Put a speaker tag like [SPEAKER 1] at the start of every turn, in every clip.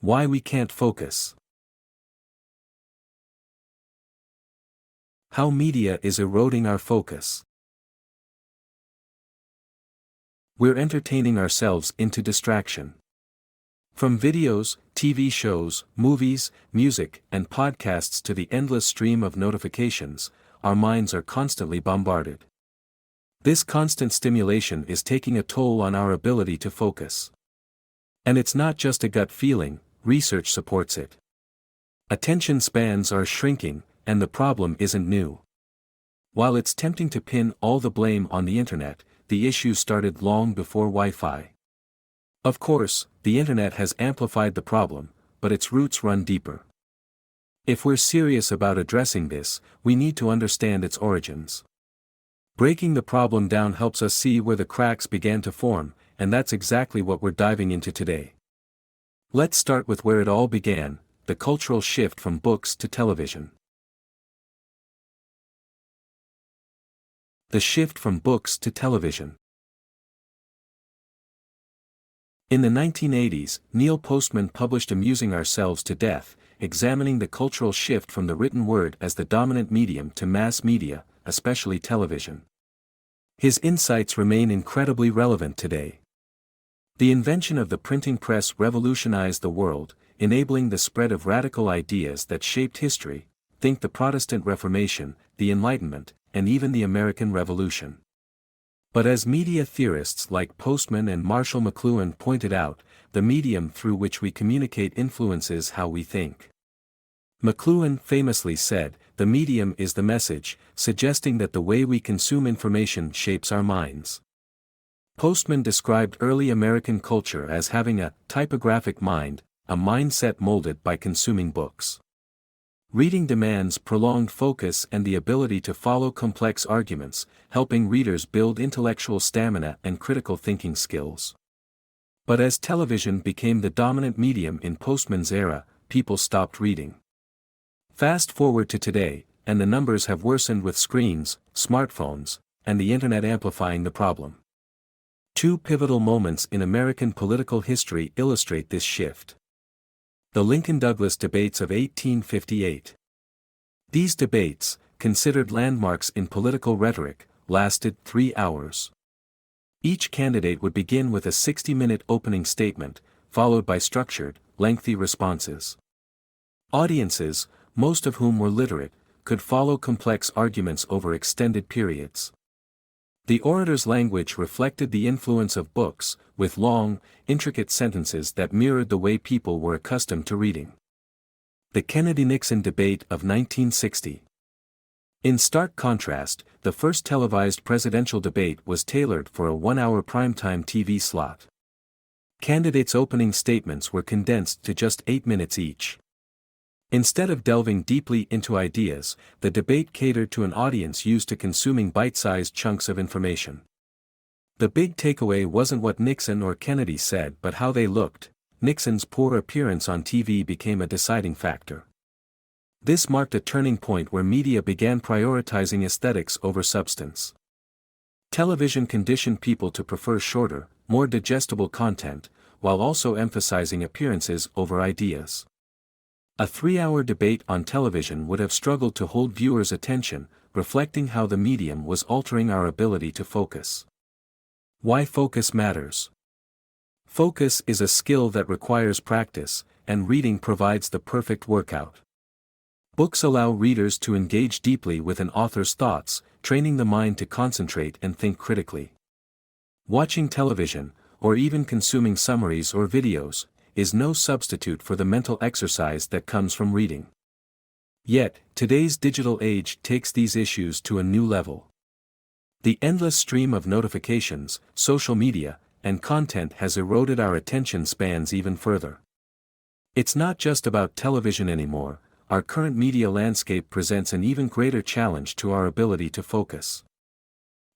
[SPEAKER 1] Why we can't focus. How media is eroding our focus. We're entertaining ourselves into distraction. From videos, TV shows, movies, music, and podcasts to the endless stream of notifications, our minds are constantly bombarded. This constant stimulation is taking a toll on our ability to focus. And it's not just a gut feeling, research supports it. Attention spans are shrinking, and the problem isn't new. While it's tempting to pin all the blame on the internet, the issue started long before Wi-Fi. Of course, the internet has amplified the problem, but its roots run deeper. If we're serious about addressing this, we need to understand its origins. Breaking the problem down helps us see where the cracks began to form, and that's exactly what we're diving into today. Let's start with where it all began, the cultural shift from books to television. The shift from books to television. In the 1980s, Neil Postman published Amusing Ourselves to Death, examining the cultural shift from the written word as the dominant medium to mass media, especially television. His insights remain incredibly relevant today. The invention of the printing press revolutionized the world, enabling the spread of radical ideas that shaped history. Think the Protestant Reformation, the Enlightenment, and even the American Revolution. But as media theorists like Postman and Marshall McLuhan pointed out, the medium through which we communicate influences how we think. McLuhan famously said, "The medium is the message," suggesting that the way we consume information shapes our minds. Postman described early American culture as having a typographic mind, a mindset molded by consuming books. Reading demands prolonged focus and the ability to follow complex arguments, helping readers build intellectual stamina and critical thinking skills. But as television became the dominant medium in Postman's era, people stopped reading. Fast forward to today, and the numbers have worsened with screens, smartphones, and the internet amplifying the problem. Two pivotal moments in American political history illustrate this shift. The Lincoln-Douglas debates of 1858. These debates, considered landmarks in political rhetoric, lasted 3 hours. Each candidate would begin with a 60-minute opening statement, followed by structured, lengthy responses. Audiences, most of whom were literate, could follow complex arguments over extended periods. The orator's language reflected the influence of books, with long, intricate sentences that mirrored the way people were accustomed to reading. The Kennedy-Nixon debate of 1960. In stark contrast, the first televised presidential debate was tailored for a 1-hour primetime TV slot. Candidates' opening statements were condensed to just 8 minutes each. Instead of delving deeply into ideas, the debate catered to an audience used to consuming bite-sized chunks of information. The big takeaway wasn't what Nixon or Kennedy said but how they looked. Nixon's poor appearance on TV became a deciding factor. This marked a turning point where media began prioritizing aesthetics over substance. Television conditioned people to prefer shorter, more digestible content, while also emphasizing appearances over ideas. A 3-hour debate on television would have struggled to hold viewers' attention, reflecting how the medium was altering our ability to focus. Why focus matters. Focus is a skill that requires practice, and reading provides the perfect workout. Books allow readers to engage deeply with an author's thoughts, training the mind to concentrate and think critically. Watching television, or even consuming summaries or videos, is no substitute for the mental exercise that comes from reading. Yet, today's digital age takes these issues to a new level. The endless stream of notifications, social media, and content has eroded our attention spans even further. It's not just about television anymore. Our current media landscape presents an even greater challenge to our ability to focus.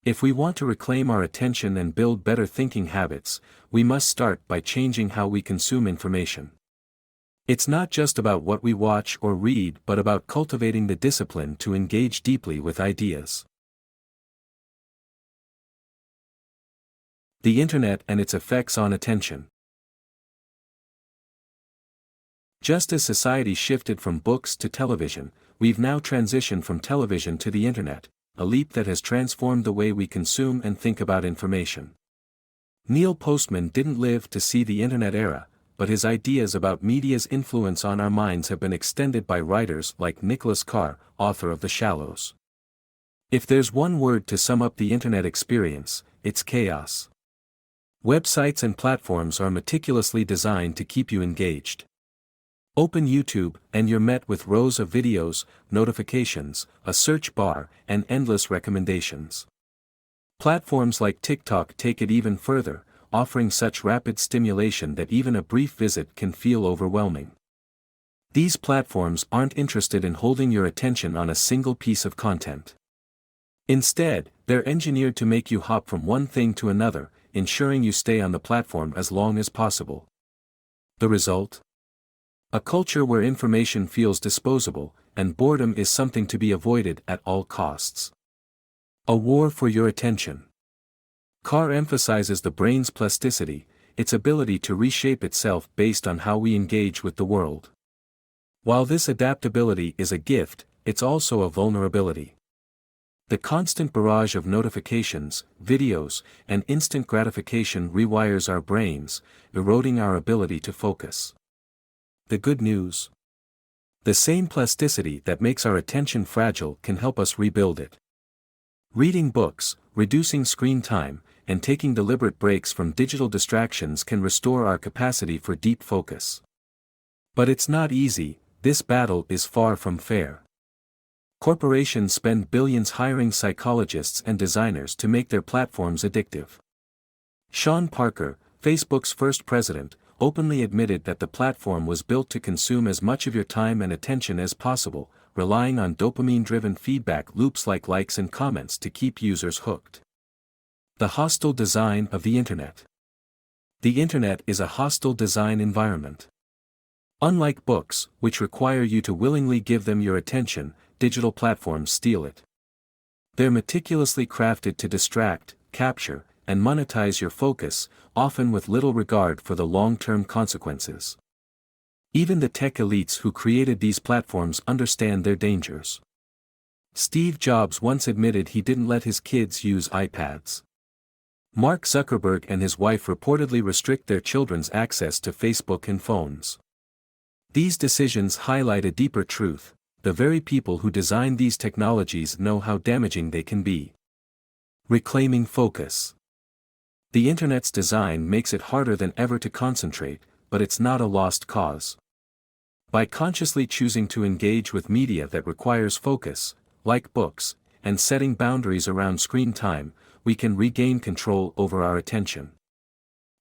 [SPEAKER 1] If we want to reclaim our attention and build better thinking habits, we must start by changing how we consume information. It's not just about what we watch or read but about cultivating the discipline to engage deeply with ideas. The Internet and its effects on attention. Just as society shifted from books to television, we've now transitioned from television to the internet, a leap that has transformed the way we consume and think about information. Neil Postman didn't live to see the internet era, but his ideas about media's influence on our minds have been extended by writers like Nicholas Carr, author of The Shallows. If there's one word to sum up the internet experience, it's chaos. Websites and platforms are meticulously designed to keep you engaged. Open YouTube, and you're met with rows of videos, notifications, a search bar, and endless recommendations. Platforms like TikTok take it even further, offering such rapid stimulation that even a brief visit can feel overwhelming. These platforms aren't interested in holding your attention on a single piece of content. Instead, they're engineered to make you hop from one thing to another, ensuring you stay on the platform as long as possible. The result? A culture where information feels disposable, and boredom is something to be avoided at all costs. A war for your attention. Carr emphasizes the brain's plasticity, its ability to reshape itself based on how we engage with the world. While this adaptability is a gift, it's also a vulnerability. The constant barrage of notifications, videos, and instant gratification rewires our brains, eroding our ability to focus. The good news? The same plasticity that makes our attention fragile can help us rebuild it. Reading books, reducing screen time, and taking deliberate breaks from digital distractions can restore our capacity for deep focus. But it's not easy. This battle is far from fair. Corporations spend billions hiring psychologists and designers to make their platforms addictive. Sean Parker, Facebook's first president, openly admitted that the platform was built to consume as much of your time and attention as possible, relying on dopamine-driven feedback loops like likes and comments to keep users hooked. The hostile design of the Internet. The Internet is a hostile design environment. Unlike books, which require you to willingly give them your attention, digital platforms steal it. They're meticulously crafted to distract, capture, and monetize your focus, often with little regard for the long-term consequences. Even the tech elites who created these platforms understand their dangers. Steve Jobs once admitted he didn't let his kids use iPads. Mark Zuckerberg and his wife reportedly restrict their children's access to Facebook and phones. These decisions highlight a deeper truth: the very people who designed these technologies know how damaging they can be. Reclaiming focus. The Internet's design makes it harder than ever to concentrate, but it's not a lost cause. By consciously choosing to engage with media that requires focus, like books, and setting boundaries around screen time, we can regain control over our attention.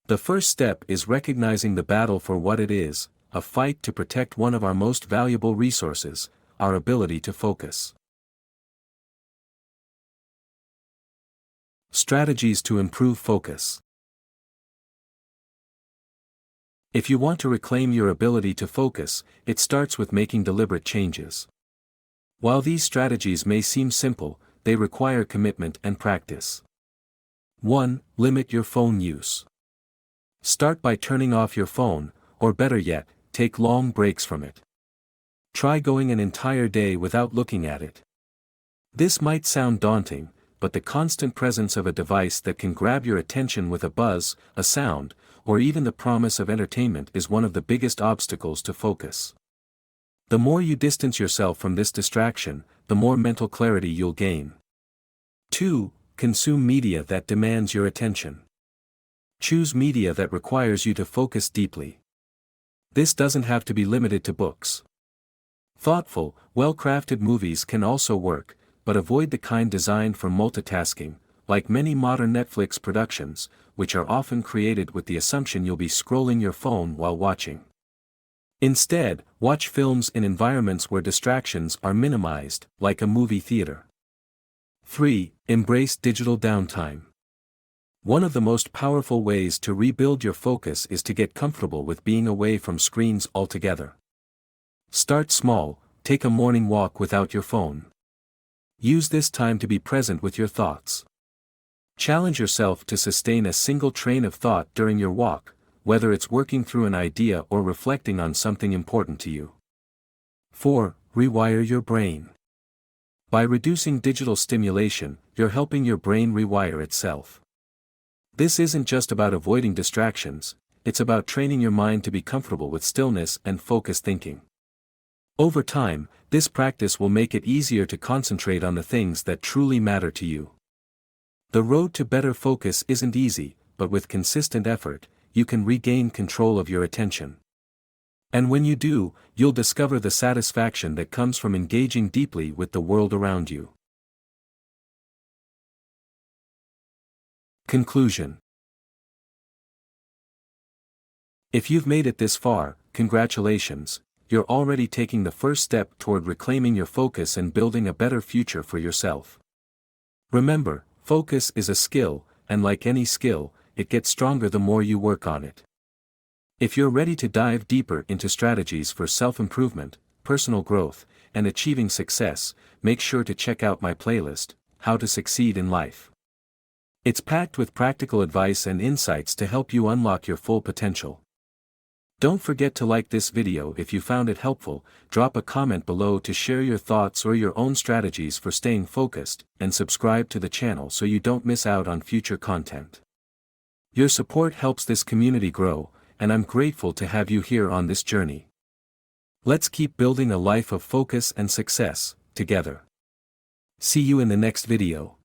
[SPEAKER 1] The first step is recognizing the battle for what it is: a fight to protect one of our most valuable resources, our ability to focus. Strategies to improve focus. If you want to reclaim your ability to focus, it starts with making deliberate changes. While these strategies may seem simple, they require commitment and practice. 1. Limit your phone use. Start by turning off your phone, or better yet, take long breaks from it. Try going an entire day without looking at it. This might sound daunting, but the constant presence of a device that can grab your attention with a buzz, a sound, or even the promise of entertainment is one of the biggest obstacles to focus. The more you distance yourself from this distraction, the more mental clarity you'll gain. 2. Consume media that demands your attention. Choose media that requires you to focus deeply. This doesn't have to be limited to books. Thoughtful, well-crafted movies can also work, but avoid the kind designed for multitasking, like many modern Netflix productions, which are often created with the assumption you'll be scrolling your phone while watching. Instead, watch films in environments where distractions are minimized, like a movie theater. 3. Embrace digital downtime. One of the most powerful ways to rebuild your focus is to get comfortable with being away from screens altogether. Start small, take a morning walk without your phone. Use this time to be present with your thoughts. Challenge yourself to sustain a single train of thought during your walk, whether it's working through an idea or reflecting on something important to you. 4. Rewire your brain. By reducing digital stimulation, you're helping your brain rewire itself. This isn't just about avoiding distractions, it's about training your mind to be comfortable with stillness and focused thinking. Over time, this practice will make it easier to concentrate on the things that truly matter to you. The road to better focus isn't easy, but with consistent effort, you can regain control of your attention. And when you do, you'll discover the satisfaction that comes from engaging deeply with the world around you. Conclusion. If you've made it this far, congratulations, you're already taking the first step toward reclaiming your focus and building a better future for yourself. Remember, focus is a skill, and like any skill, it gets stronger the more you work on it. If you're ready to dive deeper into strategies for self-improvement, personal growth, and achieving success, make sure to check out my playlist, How to Succeed in Life. It's packed with practical advice and insights to help you unlock your full potential. Don't forget to like this video if you found it helpful, drop a comment below to share your thoughts or your own strategies for staying focused, and subscribe to the channel so you don't miss out on future content. Your support helps this community grow, and I'm grateful to have you here on this journey. Let's keep building a life of focus and success, together. See you in the next video.